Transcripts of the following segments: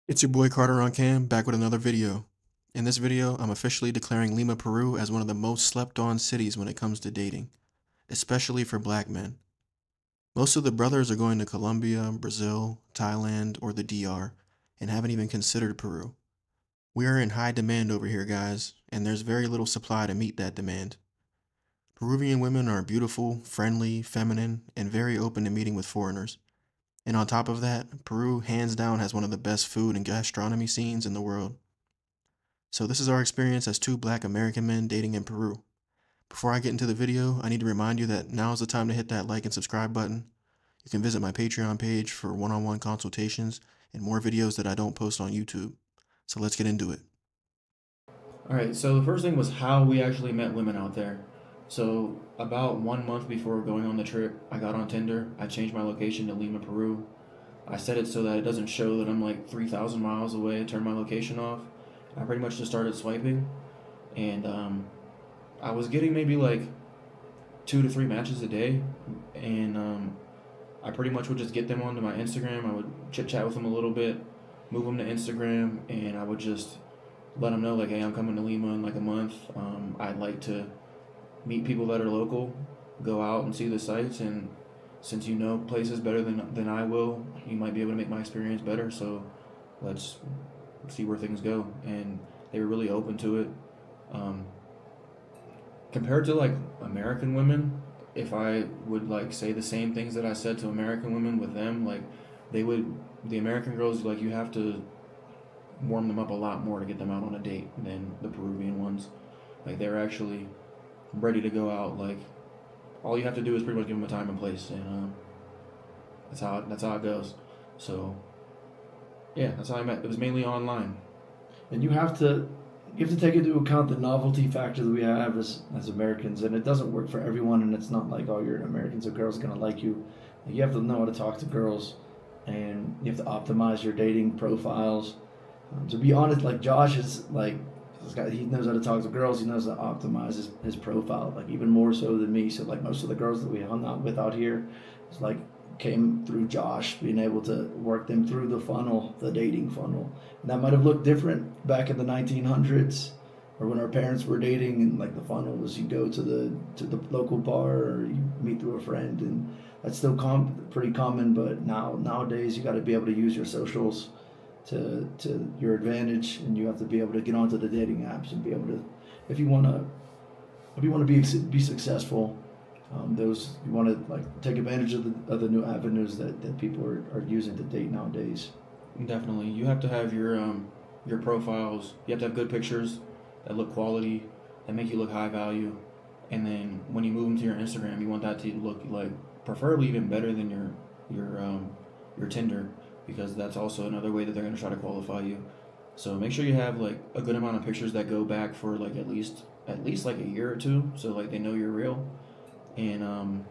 It's your boy Carter on cam, back with another video. In this video, I'm officially declaring Lima, Peru as one of the most slept on cities when it comes to dating, especially for black men. Most of the brothers are going to Colombia, Brazil, Thailand, or the DR, and haven't even considered Peru. We are in high demand over here, guys, and there's very little supply to meet that demand. Peruvian women are beautiful, friendly, feminine, and very open to meeting with foreigners. And on top of that, Peru hands down has one of the best food and gastronomy scenes in the world. So this is our experience as two black American men dating in Peru. Before I get into the video, I need to remind you that now is the time to hit that like and subscribe button. You can visit my Patreon page for one-on-one consultations and more videos that I don't post on YouTube. So let's get into it. All right, so the first thing was how we actually met women out there. So about 1 month before going on the trip, I got on Tinder. I changed my location to Lima, Peru. I set it so that it doesn't show that I'm like 3,000 miles away. I turned my location off. I pretty much just started swiping, and I was getting maybe like 2 to 3 matches a day, and I pretty much would just get them onto my Instagram. I would chit chat with them a little bit, move them to Instagram, and I would just let them know like, hey, I'm coming to Lima in like a month. I'd like to meet people that are local, go out and see the sights, and since you know places better than I will, you might be able to make my experience better. So let's see where things go. And they were really open to it. Um, Compared to like American women, if I would like say the same things that I said to American women with them, like they would, the American girls, like you have to warm them up a lot more to get them out on a date than the Peruvian ones. Like they're actually ready to go out. Like all you have to do is pretty much give them a time and place, and that's how it goes. So yeah, that's how I met. It was mainly online. And you have to take into account the novelty factor that we have as Americans, and it doesn't work for everyone. And it's not like, oh, you're an American, so girls are gonna like you. Like, you have to know how to talk to girls, and you have to optimize your dating profiles. To be honest, like Josh is like this guy, he knows how to talk to girls. He knows how to optimize his profile, like even more so than me. So like most of the girls that we hung out with out here, it's like came through Josh being able to work them through the funnel, the dating funnel. And that might have looked different back in the 1900s, or when our parents were dating, and like the funnel was you go to the local bar or you meet through a friend, and that's still pretty common. But nowadays you got to be able to use your socials to your advantage, and you have to be able to get onto the dating apps and be able to, if you want to be successful, those you want to like take advantage of the new avenues that people are using to date nowadays. Definitely, you have to have your profiles. You have to have good pictures that look quality, that make you look high value, and then when you move them to your Instagram, you want that to look like preferably even better than your Tinder, because that's also another way that they're going to try to qualify you. So make sure you have like a good amount of pictures that go back for like at least like a year or two, so like they know you're real. And I'm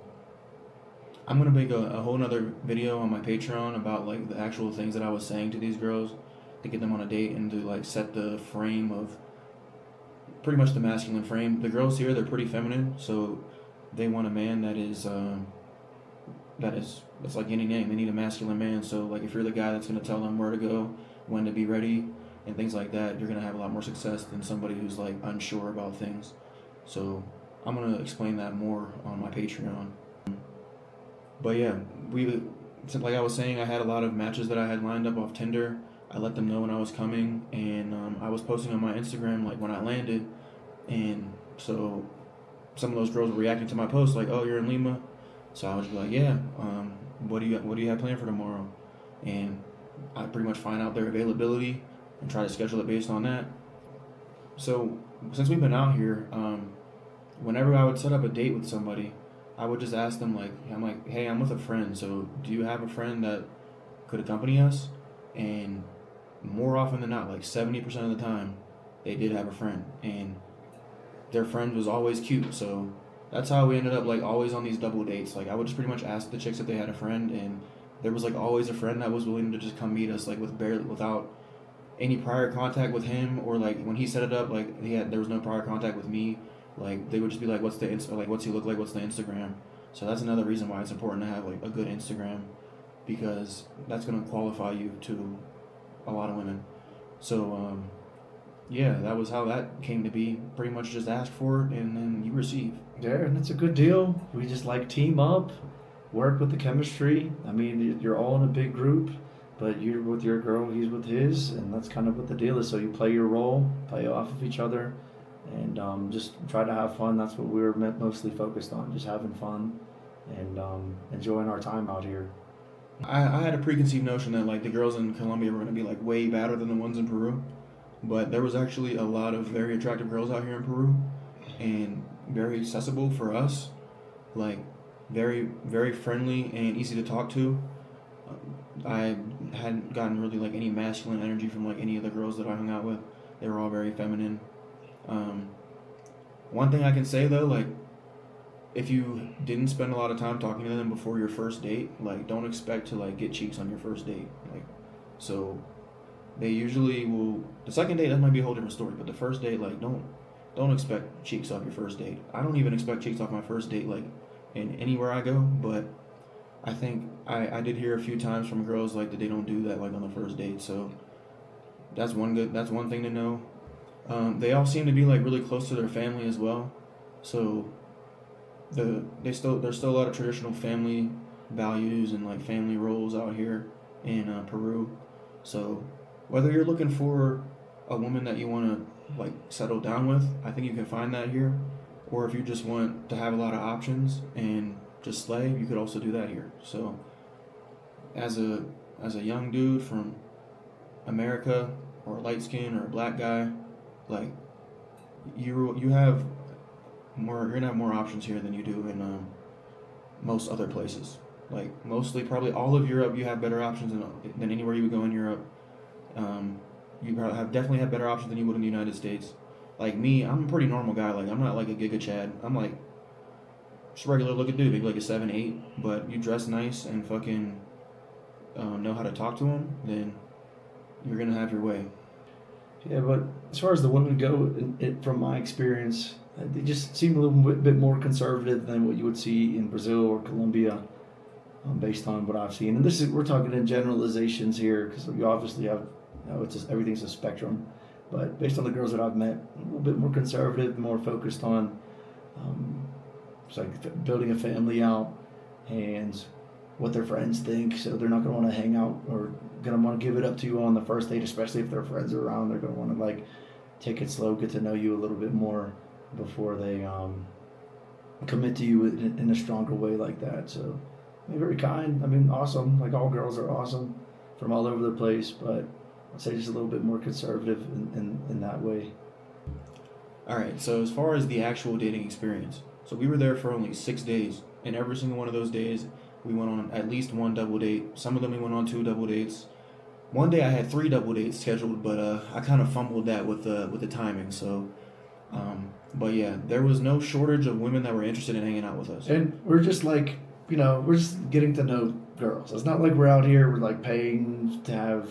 gonna make a whole nother video on my Patreon about like the actual things that I was saying to these girls to get them on a date and to like set the frame of pretty much the masculine frame. The girls here, they're pretty feminine, so they want a man that's like yin and yang. They need a masculine man. So like if you're the guy that's gonna tell them where to go, when to be ready, and things like that, you're gonna have a lot more success than somebody who's like unsure about things. So I'm gonna explain that more on my Patreon. But yeah, like I was saying, I had a lot of matches that I had lined up off Tinder. I let them know when I was coming, and I was posting on my Instagram like when I landed, and so some of those girls were reacting to my post like, "Oh, you're in Lima," so I was like, "Yeah, what do you have planned for tomorrow?" And I pretty much find out their availability and try to schedule it based on that. So since we've been out here, whenever I would set up a date with somebody, I would just ask them like, I'm like, hey, I'm with a friend, so do you have a friend that could accompany us? And more often than not, like 70% of the time, they did have a friend, and their friend was always cute. So that's how we ended up like always on these double dates. Like I would just pretty much ask the chicks if they had a friend, and there was like always a friend that was willing to just come meet us like without any prior contact with him, or like when he set it up, like there was no prior contact with me. Like they would just be like, what's he look like? What's the Instagram? So that's another reason why it's important to have like a good Instagram, because that's gonna qualify you to a lot of women. women. So yeah, that was how that came to be. Pretty much just ask for it and then you receive. Yeah, and it's a good deal. We just like team up, work with the chemistry. I mean, you're all in a big group, but you're with your girl, he's with his, and that's kind of what the deal is. So you play your role, play off of each other, and just try to have fun. That's what we were mostly focused on, just having fun and enjoying our time out here. I had a preconceived notion that like the girls in Colombia were going to be like way badder than the ones in Peru, but there was actually a lot of very attractive girls out here in Peru, and very accessible for us, like very friendly and easy to talk to. I hadn't gotten really like any masculine energy from like any of the girls that I hung out with. They were all very feminine. Um, One thing I can say though, like if you didn't spend a lot of time talking to them before your first date, like don't expect to like get cheeks on your first date. Like so they usually will the second date that might be a whole different story, but the first date like don't expect cheeks off your first date. I don't even expect cheeks off my first date like in anywhere I go, but I think I did hear a few times from girls like that they don't do that like on the first date. So that's one thing to know. They all seem to be like really close to their family as well. So there's still a lot of traditional family values and like family roles out here in Peru. So whether you're looking for a woman that you want to like settle down with, I think you can find that here. Or if you just want to have a lot of options and just slay, you could also do that here. So as a young dude from America or a light skin or a black guy, like you have more you're gonna have more options here than you do in most other places. Like mostly probably all of Europe, you have better options than anywhere you would go in Europe. You probably definitely have better options than you would in the United States. Like me, I'm a pretty normal guy. Like I'm not like a Giga Chad. I'm like just a regular looking dude, maybe like a 7'8". But you dress nice and fucking know how to talk to them, then you're gonna have your way. Yeah, but as far as the women go, from my experience, they just seem a little bit more conservative than what you would see in Brazil or Colombia, based on what I've seen. And this is we're talking in generalizations here because you obviously have, it's just everything's a spectrum. But based on the girls that I've met, a little bit more conservative, more focused on, it's like building a family out and what their friends think. So they're not going to want to hang out or going to want to give it up to you on the first date, especially if their friends are around. They're going to want to like take it slow, get to know you a little bit more before they commit to you in a stronger way like that. So they're very kind. I mean, awesome. Like all girls are awesome from all over the place, but I'd say just a little bit more conservative in that way. All right. So as far as the actual dating experience, so we were there for only 6 days, and every single one of those days we went on at least one double date. Some of them we went on 2 double dates. One day I had 3 double dates scheduled, but I kind of fumbled that with the timing. So, but yeah, there was no shortage of women that were interested in hanging out with us. And we're just like, we're just getting to know girls. It's not like we're out here, we're like paying to have,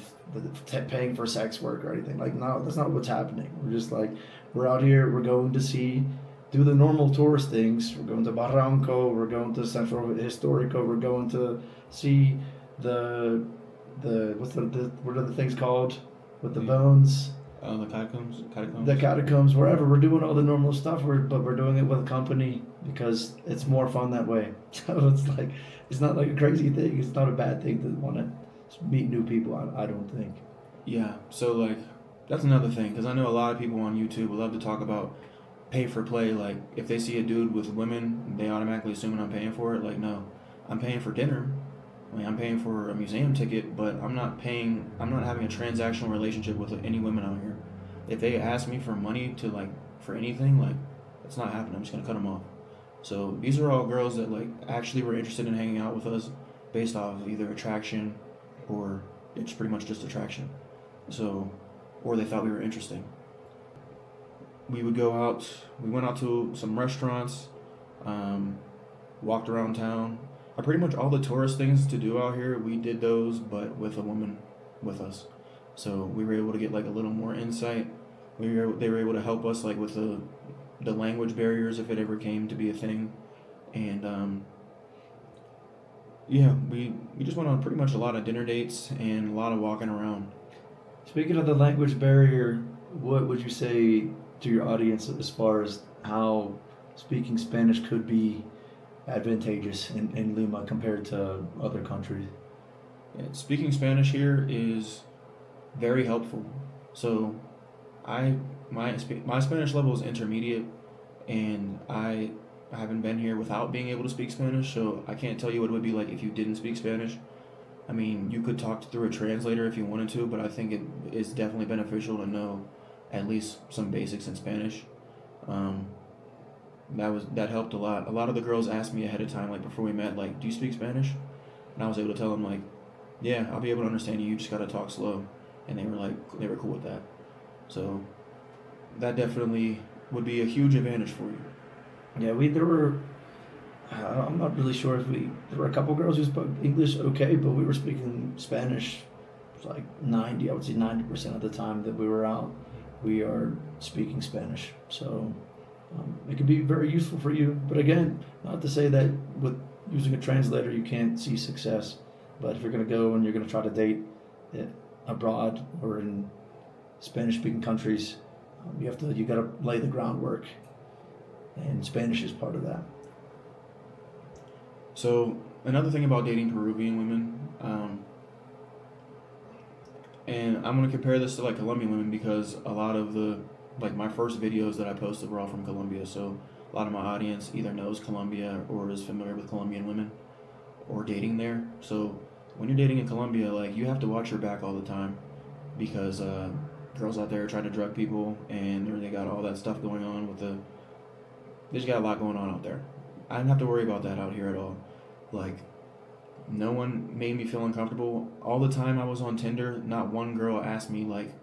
paying for sex work or anything. Like, no, that's not what's happening. We're just like, we're out here, we're going to do the normal tourist things. We're going to Barranco, we're going to Central Historico, we're going to see the what are the things called with the bones? The catacombs. The catacombs, wherever. We're doing all the normal stuff, but we're doing it with company because it's more fun that way. So it's like, it's not like a crazy thing. It's not a bad thing to want to meet new people. I don't think. Yeah. So like, that's another thing because I know a lot of people on YouTube love to talk about pay for play. Like if they see a dude with women, they automatically assume I'm paying for it. Like no, I'm paying for dinner. I mean, I'm paying for a museum ticket, but I'm not having a transactional relationship with any women out here. If they ask me for money to like for anything, like it's not happening. I'm just gonna cut them off. So these are all girls that like actually were interested in hanging out with us based off of either attraction or it's pretty much just attraction. So, or they thought we were interesting. We would go out. We went out to some restaurants, walked around town. Pretty much all the tourist things to do out here, we did those, but with a woman with us. So we were able to get like a little more insight. They were able to help us like with the language barriers if it ever came to be a thing, and yeah, we just went on pretty much a lot of dinner dates and a lot of walking around. Speaking of the language barrier, what would you say to your audience as far as how speaking Spanish could be advantageous in Lima compared to other countries? And speaking Spanish here is very helpful. So my Spanish level is intermediate, and I haven't been here without being able to speak Spanish, so I can't tell you what it would be like if you didn't speak Spanish. I mean, you could talk through a translator if you wanted to, but I think it is definitely beneficial to know at least some basics in Spanish. Um, that helped a lot. A lot of the girls asked me ahead of time, like before we met, like, "Do you speak Spanish?" And I was able to tell them like, "Yeah, I'll be able to understand you. You just gotta talk slow," and they were cool with that. So that definitely would be a huge advantage for you. Yeah, there were. I'm not really sure if there were a couple girls who spoke English okay, but we were speaking Spanish like 90, I would say 90% of the time that we were out, we are speaking Spanish. So it can be very useful for you. But again, not to say that with using a translator you can't see success. But if you're going to go and you're going to try to date abroad or in Spanish-speaking countries, you got to lay the groundwork, and Spanish is part of that. So another thing about dating Peruvian women, and I'm gonna compare this to like Colombian women because a lot of the like my first videos that I posted were all from Colombia. So a lot of my audience either knows Colombia or is familiar with Colombian women or dating there. So when you're dating in Colombia, like you have to watch your back all the time because girls out there are trying to drug people and they got all that stuff going on with they just got a lot going on out there. I didn't have to worry about that out here at all. Like, no one made me feel uncomfortable. All the time I was on Tinder, not one girl asked me, like,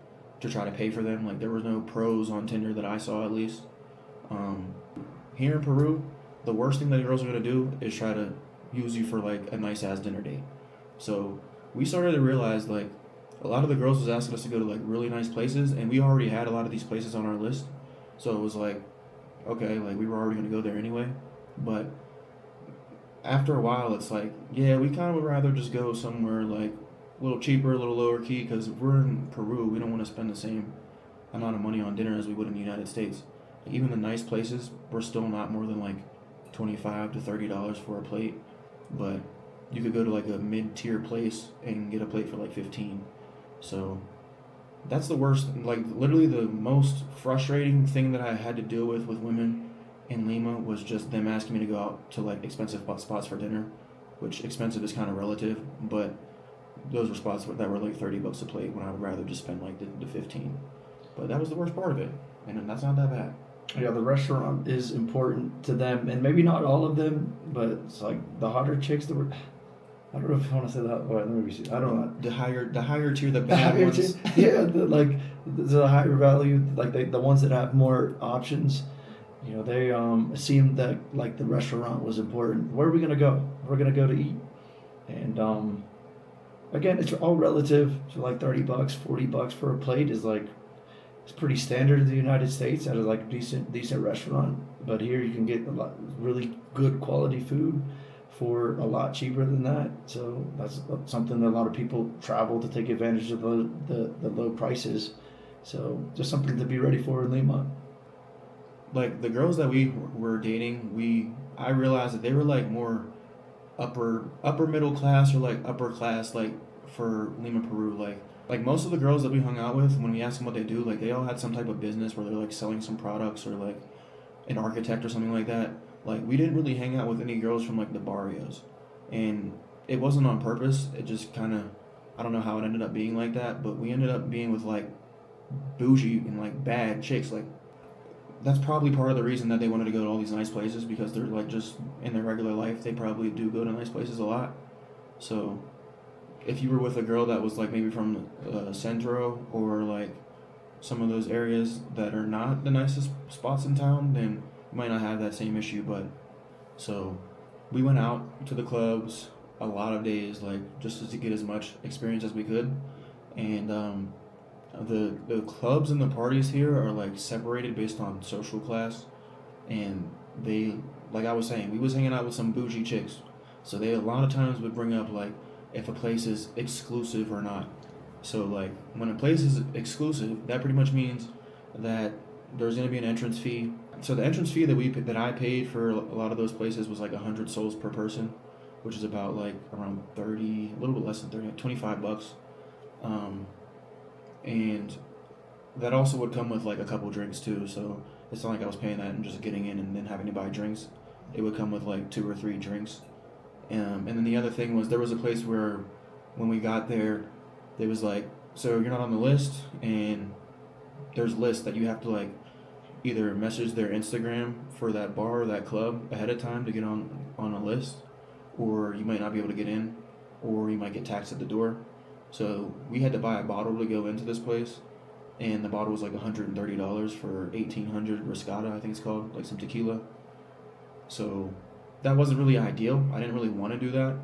to try to pay for them. Like, there was no pros on Tinder that I saw, at least. Um, Here in Peru, the worst thing that girls are going to do is try to use you for, like, a nice-ass dinner date. So, we started to realize, like, a lot of the girls was asking us to go to, like, really nice places, and we already had a lot of these places on our list. So, it was like, okay, like, we were already going to go there anyway. But after a while, it's like, yeah, we kind of would rather just go somewhere like a little cheaper, a little lower key, because if we're in Peru, we don't want to spend the same amount of money on dinner as we would in the United States. Like, even the nice places, we're still not more than like $25 to $30 for a plate, but you could go to like a mid-tier place and get a plate for like 15. So that's the worst, like literally the most frustrating thing that I had to deal with women in Lima was just them asking me to go out to like expensive spots for dinner, which expensive is kind of relative, but those were spots that were like $30 a plate when I would rather just spend like the 15. But that was the worst part of it, and that's not that bad. Yeah, the restaurant is important to them, and maybe not all of them, but it's like the hotter chicks that were. I don't know if I want to say that. Well, let me see. I don't know. The higher tier, the The bad higher ones. yeah, the higher value, like the ones that have more options. They assumed that like the restaurant was important. Where are we gonna go? We're gonna go to eat, and again, it's all relative. So like $30, $40 for a plate is like it's pretty standard in the United States at a like decent restaurant. But here you can get a lot really good quality food for a lot cheaper than that. So that's something that a lot of people travel to take advantage of the low prices. So just something to be ready for in Lima. Like the girls that we were dating, I realized that they were like more upper middle class or like upper class, like for Lima, Peru. Like most of the girls that we hung out with, when we asked them what they do, like they all had some type of business where they're like selling some products or like an architect or something like that. Like we didn't really hang out with any girls from like the barrios, and it wasn't on purpose. It just kind of, I don't know how it ended up being like that, but we ended up being with like bougie and like bad chicks. Like that's probably part of the reason that they wanted to go to all these nice places, because they're like just in their regular life they probably do go to nice places a lot. So if you were with a girl that was like maybe from Centro or like some of those areas that are not the nicest spots in town, then you might not have that same issue. But so we went out to the clubs a lot of days, like just to get as much experience as we could, and the clubs and the parties here are like separated based on social class, and they, like I was saying, we was hanging out with some bougie chicks, so they a lot of times would bring up like if a place is exclusive or not. So like when a place is exclusive, that pretty much means that there's gonna be an entrance fee. So the entrance fee that I paid for a lot of those places was like 100 souls per person, which is about like around 30, a little bit less than 30, like $25. Um, and that also would come with like a couple drinks too. So it's not like I was paying that and just getting in and then having to buy drinks. It would come with like 2 or 3 drinks. And then the other thing was there was a place where when we got there, it was like, so you're not on the list, and there's lists that you have to like either message their Instagram for that bar or that club ahead of time to get on a list, or you might not be able to get in, or you might get taxed at the door. So we had to buy a bottle to go into this place, and the bottle was like $130 for 1800 Riscata, I think it's called, like some tequila. So that wasn't really ideal. I didn't really want to do that.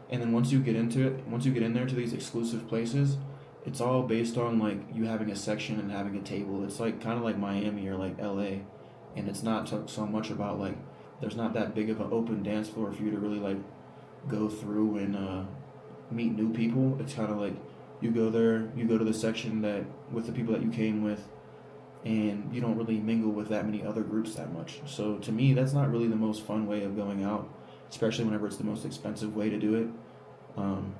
And then once you get into it, once you get in there to these exclusive places, it's all based on like you having a section and having a table. It's like kind of like Miami or like LA, and it's not so much about like there's not that big of an open dance floor for you to really like go through and meet new people. It's kind of like you go there, you go to the section that with the people that you came with, and you don't really mingle with that many other groups that much. So to me, that's not really the most fun way of going out, especially whenever it's the most expensive way to do it. Um,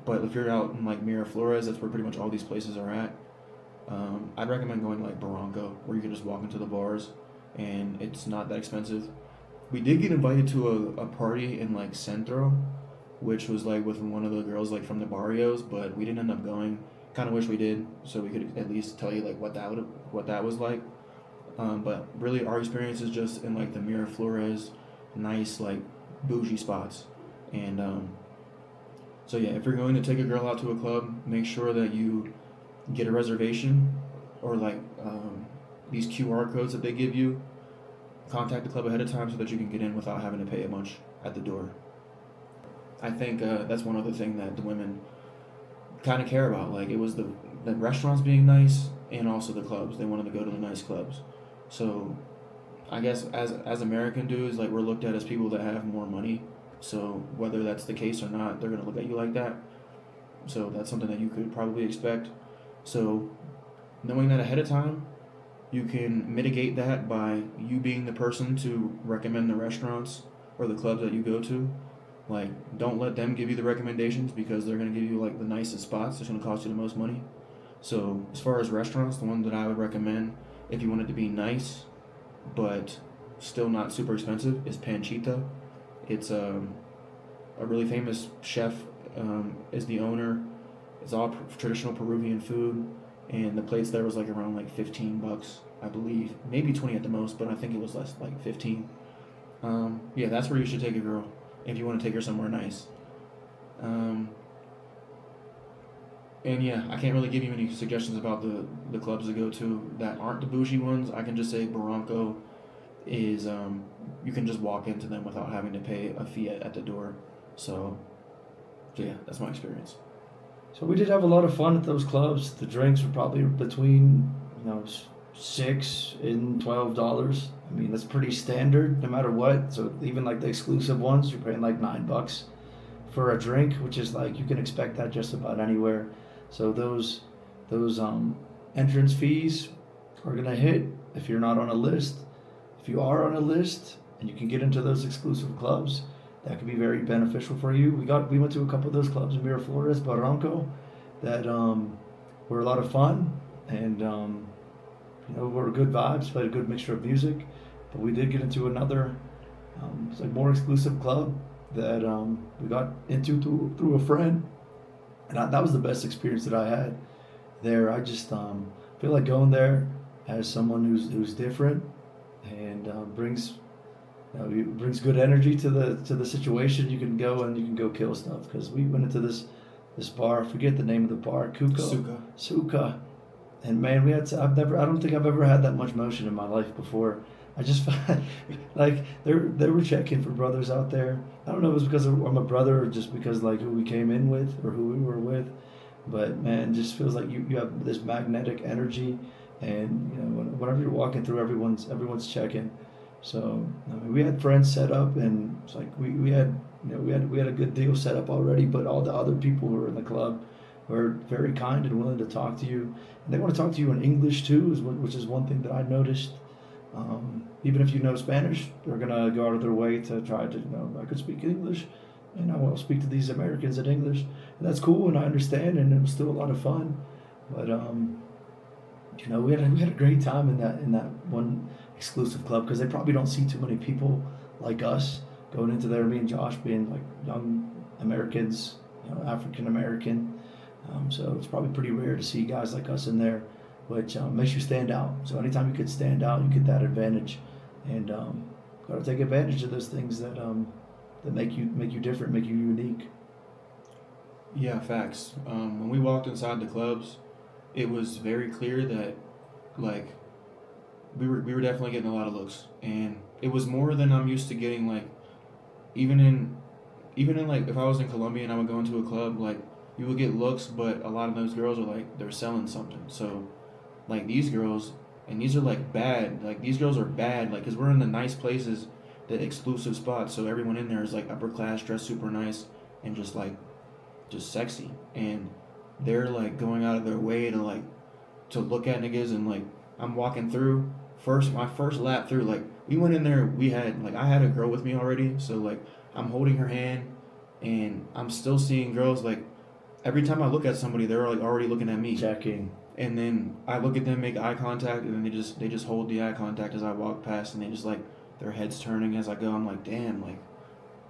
but if you're out in like Miraflores, that's where pretty much all these places are at. I'd recommend going to like Barranco, where you can just walk into the bars, and it's not that expensive. We did get invited to a party in like Centro, which was like with one of the girls like from the barrios, but we didn't end up going. Kind of wish we did, so we could at least tell you like what that was like. But really, our experience is just in like the Miraflores, nice like bougie spots, and so yeah, if you're going to take a girl out to a club, make sure that you get a reservation, or like these QR codes that they give you. Contact the club ahead of time so that you can get in without having to pay a bunch at the door. I think that's one other thing that the women kind of care about. Like it was the restaurants being nice and also the clubs. They wanted to go to the nice clubs. So I guess as American dudes, like we're looked at as people that have more money. So whether that's the case or not, they're gonna look at you like that. So that's something that you could probably expect. So knowing that ahead of time, you can mitigate that by you being the person to recommend the restaurants or the clubs that you go to. Like, don't let them give you the recommendations because they're going to give you like the nicest spots. It's going to cost you the most money. So as far as restaurants, the one that I would recommend if you want it to be nice but still not super expensive is Panchita. It's a really famous chef is the owner. It's all traditional Peruvian food, and the plates there was like around like $15, I believe, maybe 20 at the most, but I think it was less, like 15. Yeah, that's where you should take a girl if you want to take her somewhere nice. Um, and yeah, I can't really give you any suggestions about the clubs to go to that aren't the bougie ones. I can just say Barranco is you can just walk into them without having to pay a fee at the door. So yeah, that's my experience. So we did have a lot of fun at those clubs. The drinks were probably between, $6 and $12. I mean, that's pretty standard no matter what. So even like the exclusive ones, you're paying like $9 for a drink, which is like you can expect that just about anywhere. So those entrance fees are gonna hit if you're not on a list. If you are on a list and you can get into those exclusive clubs, that could be very beneficial for you. We went to a couple of those clubs in Miraflores, Barranco, that were a lot of fun, and were good vibes. Played a good mixture of music, but we did get into another, it's like more exclusive club that we got into through a friend, and that was the best experience that I had there. I just feel like going there as someone who's different and brings good energy to the situation. You can go and you can go kill stuff, because we went into this bar. I forget the name of the bar. Suka. And man, I don't think I've ever had that much motion in my life before. I just like they were checking for brothers out there. I don't know if it was because I'm a brother or just because like who we came in with or who we were with, but man, it just feels like you have this magnetic energy, and whenever you're walking through, everyone's checking. So I mean, we had friends set up, and it's like we had a good deal set up already. But all the other people who were in the club, who are very kind and willing to talk to you. And they want to talk to you in English too, which is one thing that I noticed. Even if you know Spanish, they're gonna go out of their way to try to, I could speak English, and I want to speak to these Americans in English, and that's cool, and I understand, and it was still a lot of fun. But we had a great time in that one exclusive club because they probably don't see too many people like us going into there. Me and Josh being like young Americans, African American, so it's probably pretty rare to see guys like us in there, which makes you stand out. So anytime you could stand out, you get that advantage, and got to take advantage of those things that make you different, make you unique. Yeah, facts. When we walked inside the clubs, it was very clear that like we were definitely getting a lot of looks, and it was more than I'm used to getting. Like even in like if I was in Colombia and I would go into a club, like you would get looks, but a lot of those girls are like they're selling something. So like these girls, and these are like bad. Like these girls are bad. Like because we're in the nice places, the exclusive spots. So everyone in there is like upper class, dressed super nice, and just sexy. And they're like going out of their way to like to look at niggas, and like I'm walking through my first lap through, like we went in there, we had like I had a girl with me already, so like I'm holding her hand, and I'm still seeing girls like every time I look at somebody they're like already looking at me, Checking. and then I look at them, make eye contact, and then they just hold the eye contact as I walk past, and they just like their heads turning as I go. I'm like, damn, like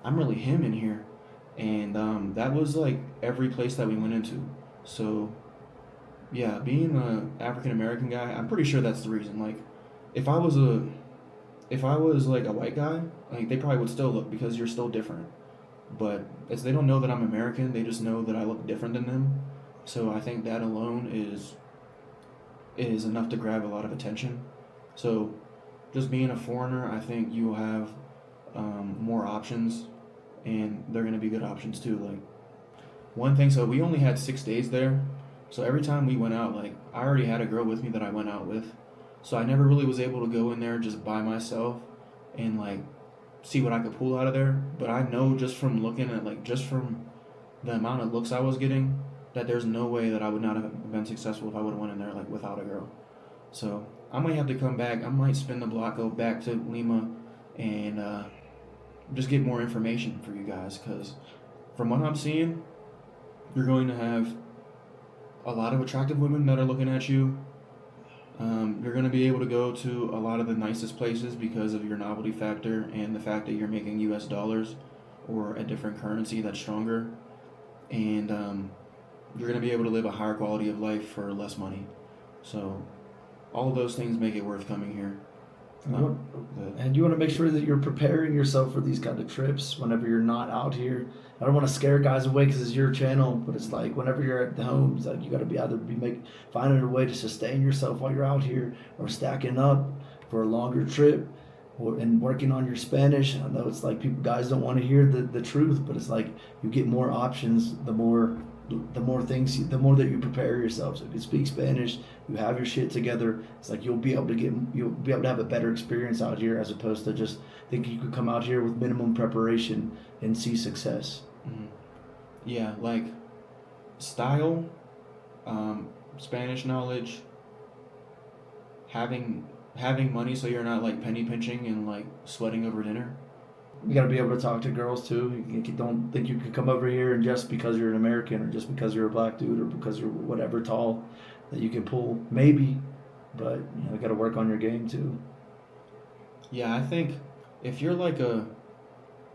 I'm really him in here. And that was like every place that we went into. So yeah, being a African American guy, I'm pretty sure that's the reason. Like if I was a if I was like a white guy, like they probably would still look because you're still different. But as they don't know that I'm American, they just know that I look different than them. So I think that alone is enough to grab a lot of attention. So just being a foreigner, I think you will have more options, and they're gonna be good options too. Like one thing, so we only had 6 days there, so every time we went out, like I already had a girl with me that I went out with, so I never really was able to go in there just by myself and like see what I could pull out of there. But I know just from looking at like just from the amount of looks I was getting that there's no way that I would not have been successful if I would have went in there like without a girl. So I might have to come back. I might spin the block, go back to Lima, and just get more information for you guys. Because from what I'm seeing, you're going to have a lot of attractive women that are looking at you. You're going to be able to go to a lot of the nicest places because of your novelty factor and the fact that you're making US dollars or a different currency that's stronger. And you're going to be able to live a higher quality of life for less money. So all of those things make it worth coming here. And you want to make sure that you're preparing yourself for these kind of trips whenever you're not out here. I don't want to scare guys away because it's your channel, but it's like whenever you're at the home, it's like you got to be either finding a way to sustain yourself while you're out here, or stacking up for a longer trip, and working on your Spanish. I know it's like guys don't want to hear the truth, but it's like you get more options the more that you prepare yourself. So if you speak Spanish, you have your shit together, it's like you'll be able to have a better experience out here as opposed to just thinking you could come out here with minimum preparation and see success. Mm-hmm. Yeah, like style, Spanish knowledge, having money so you're not like penny pinching and like sweating over dinner. You got to be able to talk to girls too. You don't think you can come over here and just because you're an American or just because you're a black dude or because you're whatever tall that you can pull maybe, but you got to work on your game too. Yeah, I think if you're like a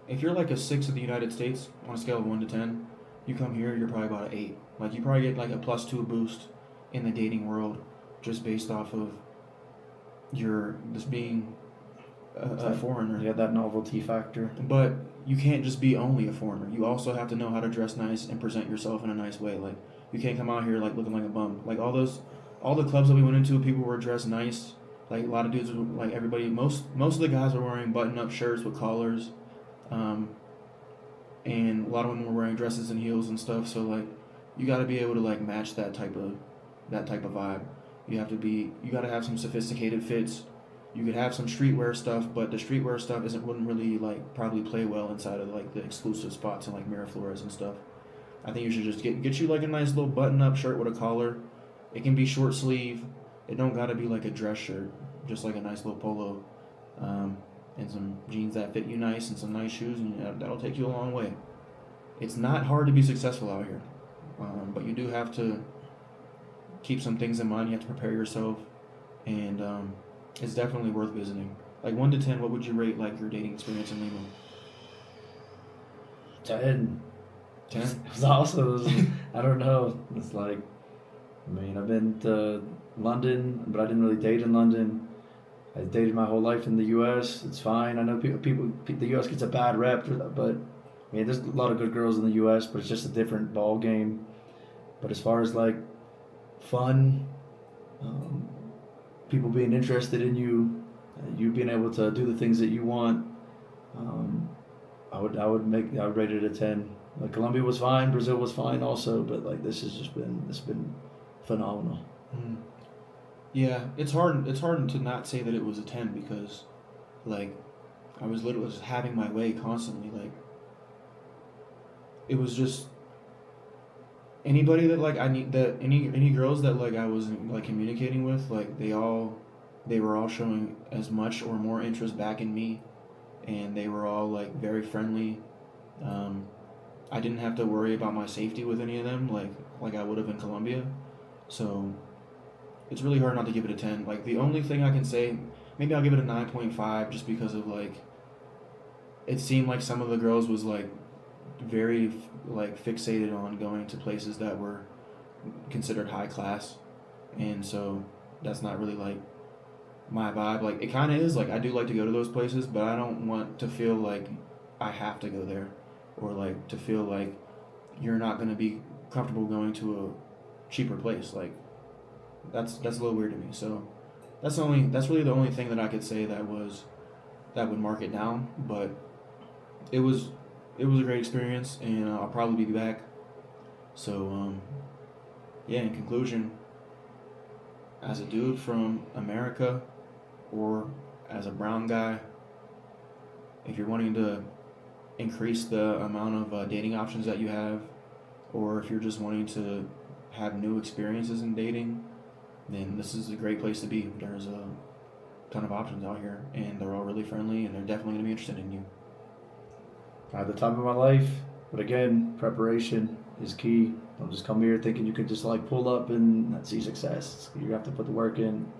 6 of the United States on a scale of 1 to 10, you come here, you're probably about an 8. Like you probably get like a +2 boost in the dating world just based off of your just being a foreigner. You got that novelty factor. But you can't just be only a foreigner. You also have to know how to dress nice and present yourself in a nice way. Like you can't come out here like looking like a bum. Like all the clubs that we went into, people were dressed nice. Like a lot of dudes, like everybody, most of the guys were wearing button-up shirts with collars, and a lot of women were wearing dresses and heels and stuff. So like, you got to be able to like match that type of vibe. You got to have some sophisticated fits. You could have some streetwear stuff, but the streetwear stuff wouldn't really like probably play well inside of like the exclusive spots in like Miraflores and stuff. I think you should just get you like a nice little button up shirt with a collar. It can be short sleeve. It don't gotta be like a dress shirt. Just like a nice little polo, um, and some jeans that fit you nice and some nice shoes, and that'll take you a long way. It's not hard to be successful out here, but you do have to keep some things in mind. You have to prepare yourself, and it's definitely worth visiting. Like 1 to 10, what would you rate like your dating experience in Lima? 10. 10. It was awesome. I don't know. It's like, I mean, I've been to London, but I didn't really date in London. I dated my whole life in the U.S. It's fine. I know the U.S. gets a bad rep, but I mean, there's a lot of good girls in the U.S., but it's just a different ball game. But as far as like fun, um, people being interested in you, you being able to do the things that you want, um, I would rate it a 10. Like Colombia was fine, Brazil was fine also, but like this has been phenomenal. Mm. Yeah, it's hard. It's hard to not say that it was a 10 because, like, I was literally just having my way constantly. Like, it was just anybody that like I need that any girls that like I was like communicating with, like they were all showing as much or more interest back in me, and they were all like very friendly. Um, I didn't have to worry about my safety with any of them, like I would have in Colombia. So it's really hard not to give it a 10. Like the only thing I can say, maybe I'll give it a 9.5 just because of like it seemed like some of the girls was like very like fixated on going to places that were considered high class, and so that's not really like my vibe. Like it kind of is. Like I do like to go to those places, but I don't want to feel like I have to go there, or like to feel like you're not going to be comfortable going to a cheaper place. Like that's a little weird to me. So that's really the only thing that I could say that would mark it down. But it was it was a great experience, and I'll probably be back. So yeah. In conclusion, as a dude from America, or as a brown guy, if you're wanting to increase the amount of dating options that you have, or if you're just wanting to have new experiences in dating, then this is a great place to be. There's a ton of options out here, and they're all really friendly, and they're definitely going to be interested in you. At the time of my life, but again, preparation is key. Don't just come here thinking you can just like pull up and see success. You have to put the work in.